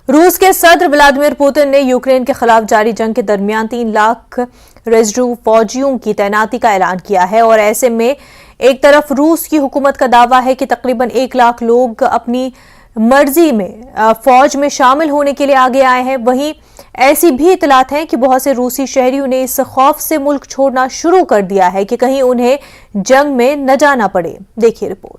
रूस के सदर व्लादिमीर पुतिन ने यूक्रेन के खिलाफ जारी जंग के दरमियान 3 लाख रेजर्व फौजियों की तैनाती का ऐलान किया है। और ऐसे में एक तरफ रूस की हुकूमत का दावा है कि तकरीबन 1 लाख लोग अपनी मर्जी में फौज में शामिल होने के लिए आगे आए हैं, वहीं ऐसी भी इतलात हैं कि बहुत से रूसी शहरियों ने इस खौफ से मुल्क छोड़ना शुरू कर दिया है कि कहीं उन्हें जंग में न जाना पड़े। देखिए रिपोर्ट।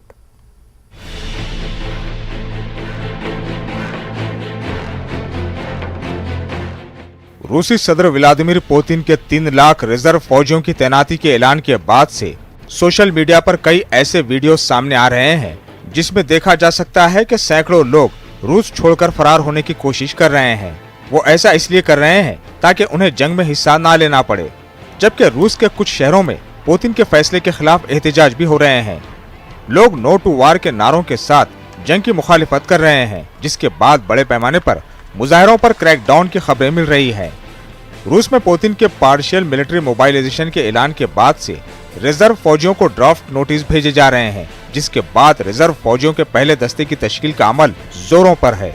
रूसी सदर व्लादिमीर पुतिन के 3 लाख रिजर्व फौजियों की तैनाती के ऐलान के बाद से सोशल मीडिया पर कई ऐसे वीडियो सामने आ रहे हैं जिसमें देखा जा सकता है कि सैकड़ों लोग रूस छोड़कर फरार होने की कोशिश कर रहे हैं। वो ऐसा इसलिए कर रहे हैं ताकि उन्हें जंग में हिस्सा ना लेना पड़े, जबकि रूस के कुछ शहरों में पुतिन के फैसले के खिलाफ एहतजाज भी हो रहे हैं। लोग नो टू वार के नारों के साथ जंग की मुखालिफत कर रहे हैं, जिसके बाद बड़े पैमाने पर मुजाहरों पर क्रैकडाउन की खबरें मिल रही है। रूस में पुतिन के पार्शियल मिलिट्री मोबाइलाइजेशन के ऐलान के बाद से रिजर्व फौजियों को ड्राफ्ट नोटिस भेजे जा रहे हैं, जिसके बाद रिजर्व फौजियों के पहले दस्ते की तश्कील का अमल जोरों पर है।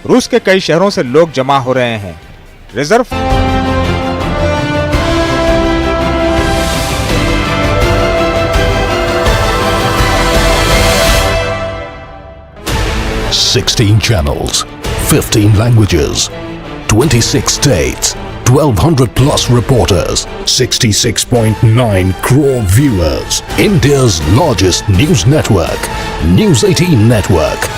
रूस के कई शहरों से लोग जमा हो रहे हैं। Reserve 16 channels, 15 languages, 26 states, 1200 plus reporters, 66.9 crore viewers. India's largest news network, News 18 Network.